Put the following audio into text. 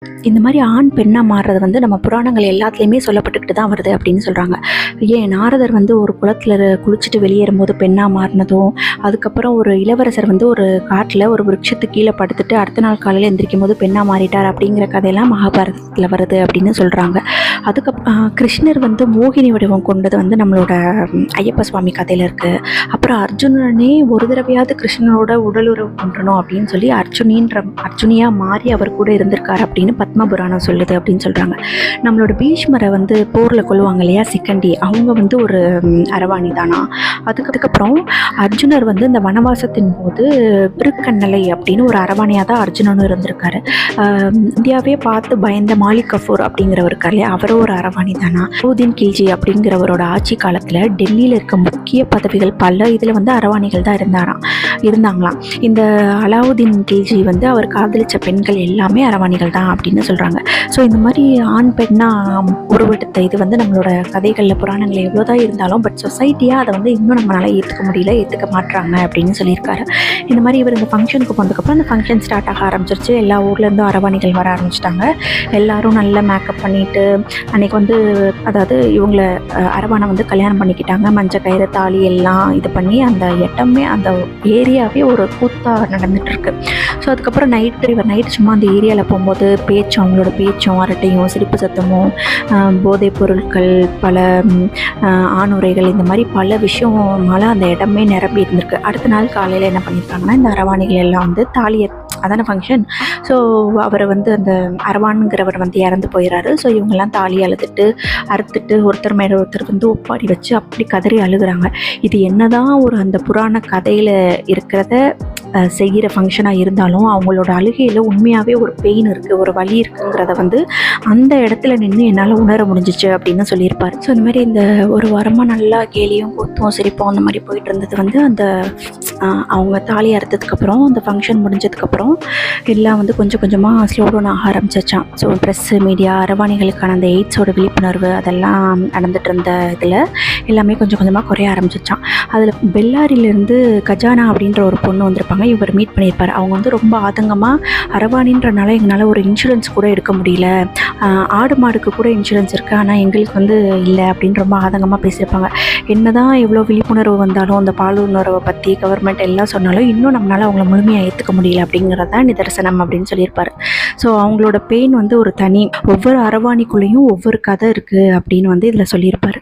இந்த மாதிரி ஆண் பெண்ணாக மாறுறது வந்து நம்ம புராணங்கள் எல்லாத்துலேயுமே சொல்லப்பட்டுக்கிட்டு தான் வருது அப்படின்னு சொல்கிறாங்க. ஏன் நாரதர் வந்து ஒரு குளத்தில் குளிச்சுட்டு வெளியேறும் போது பெண்ணாக மாறினதும், அதுக்கப்புறம் ஒரு இளவரசர் வந்து ஒரு காட்டில் ஒரு விருட்சத்துக்கு கீழே படுத்துட்டு அடுத்த நாள் காலையில் எந்திரிக்கும் போது பெண்ணாக மாறிட்டார் அப்படிங்கிற கதையெல்லாம் மகாபாரதத்தில் வருது அப்படின்னு சொல்கிறாங்க. கிருஷ்ணர் வந்து மோகினி வடிவம் கொண்டது வந்து நம்மளோட ஐயப்ப சுவாமி கதையில் இருக்குது. அப்புறம் அர்ஜுனனே ஒரு தடவையாவது கிருஷ்ணனோட உடலுறவு கொண்டணும் அப்படின்னு சொல்லி அர்ஜுனியாக மாறி அவர் கூட இருந்திருக்காரு அப்படின்னு பத்மபுராணம் சொல்லுது அப்படின்னு சொல்கிறாங்க. நம்மளோட பீஷ்மரை வந்து போரில் கொள்வாங்க இல்லையா, சிக்கண்டி, அவங்க வந்து ஒரு அரவாணி தானா. அதுக்கப்புறம் அர்ஜுனர் வந்து இந்த வனவாசத்தின் போது பிருக்கண்ணலை அப்படின்னு ஒரு அரவாணியாக தான் அர்ஜுனனும் இருந்திருக்காரு. இந்தியாவே பார்த்து பயந்த மாலிக் கஃபூர் அப்படிங்கிறவர் இருக்கார் இல்லையா, அவரும் ஒரு அரவாணி தானா. அலாவுதீன் கில்ஜி அப்படிங்கிறவரோட ஆட்சி காலத்தில் டெல்லியில் இருக்க முக்கிய பதவிகள் பல இதில் வந்து அரவாணிகள் தான் இருந்தாங்களாம். இந்த அலாவுதீன் கில்ஜி வந்து அவர் காதலிச்ச பெண்கள் எல்லாமே அரவாணிகள் தான் அப்படின்னு சொல்கிறாங்க. ஸோ இந்த மாதிரி ஆண் பெண்ணாக உருவெடுத்த இது வந்து நம்மளோட கதைகளில் புராணங்கள் எவ்வளோதான் இருந்தாலும் பட் சொசைட்டியாக அதை வந்து இன்னும் நம்மளால் ஏற்றுக்க மாட்டுறாங்க அப்படின்னு சொல்லியிருக்காரு. இந்த மாதிரி இவர் இந்த ஃபங்க்ஷனுக்கு போனதுக்கப்புறம் அந்த ஃபங்க்ஷன் ஸ்டார்ட் ஆக ஆரம்பிச்சிருச்சு. எல்லா ஊர்லேருந்தும் அரவாணிகள் வர ஆரம்பிச்சிட்டாங்க. எல்லோரும் நல்லா மேக்கப் பண்ணிவிட்டு அன்றைக்கி வந்து அதாவது இவங்கள அரவானை வந்து கல்யாணம் பண்ணிக்கிட்டாங்க. மஞ்சள் கயிறு தாலி எல்லாம் இது பண்ணி அந்த இடமே அந்த ஏரியாவே ஒரு கூத்தாக நடந்துகிட்ருக்கு. ஸோ அதுக்கப்புறம் நைட்டு சும்மா அந்த ஏரியாவில் போகும்போது அவங்களோட பேச்சும் அரட்டையும் சிரிப்பு சத்தமும் போதைப் பொருட்கள் பல ஆணுரைகள் இந்த மாதிரி பல விஷயமால அந்த இடமே நிரம்பி இருந்திருக்கு. அடுத்த நாள் காலையில் என்ன பண்ணியிருக்காங்கன்னா இந்த அரவாணிகள் எல்லாம் வந்து தாலியை அதான ஃபங்க்ஷன். ஸோ அவரை வந்து அந்த அரவான்கிறவர் வந்து இறந்து போயிடறாரு. ஸோ இவங்கெல்லாம் தாலி அறுத்துட்டு ஒருத்தர் மேலே ஒருத்தர் வந்து ஒப்பாரி வச்சு அப்படி கதறி அழுகுறாங்க. இது என்னதான் ஒரு அந்த புராண கதையில் இருக்கிறத செய்கிற ஃபங்க்ஷனாக இருந்தாலும் அவங்களோட அழுகையில் உண்மையாகவே ஒரு பெயின் இருக்குது, ஒரு வலி இருக்குங்கிறத வந்து அந்த இடத்துல நின்று என்னால் உணர முடிஞ்சிச்சு அப்படின்னு சொல்லியிருப்பார். ஸோ இந்த மாதிரி இந்த ஒரு வாரமாக நல்லா கேலியும் கூத்தும் சிரிப்போம் அந்த மாதிரி போயிட்டு இருந்தது வந்து அந்த அவங்க தாலி அறுத்ததுக்கப்புறம் அந்த ஃபங்க்ஷன் முடிஞ்சதுக்கப்புறம் எல்லாம் வந்து கொஞ்சம் கொஞ்சமாக ஸ்லோ டவுன் ஆக ஆரம்பிச்சிச்சான். ஸோ ப்ரெஸ்ஸு மீடியா அரவாணிகளுக்கான அந்த எய்ட்ஸோட விழிப்புணர்வு அதெல்லாம் நடந்துகிட்டு இருந்த இதில் எல்லாமே கொஞ்சம் கொஞ்சமாக குறைய ஆரம்பிச்சிச்சான். அதில் பெல்லாரியிலேருந்து கஜானா அப்படின்ற ஒரு பொண்ணு வந்திருப்பாங்க. இவர் மீட் பண்ணியிருப்பார். அவங்க வந்து ரொம்ப ஆதங்கமாக அரவாணின்றனால எங்களால் ஒரு இன்சூரன்ஸ் கூட எடுக்க முடியல, ஆடு மாடுக்கு கூட இன்சூரன்ஸ் இருக்குது ஆனால் எங்களுக்கு வந்து இல்லை அப்படின்னு ரொம்ப ஆதங்கமாக பேசியிருப்பாங்க. என்ன தான் எவ்வளோ விழிப்புணர்வு வந்தாலும் அந்த பாலுணர்வை பற்றி கவர்மெண்ட் எல்லாம் சொன்னாலும் இன்னும் நம்மளால் அவங்கள முழுமையாக ஏற்றுக்க முடியல அப்படிங்கிறது தான் நிதர்சனம் அப்படின்னு சொல்லியிருப்பார். ஸோ அவங்களோட பெயின் வந்து ஒரு தனி, ஒவ்வொரு அரவாணிக்குள்ளேயும் ஒவ்வொரு கதை இருக்குது அப்படின்னு வந்து இதில் சொல்லியிருப்பார்.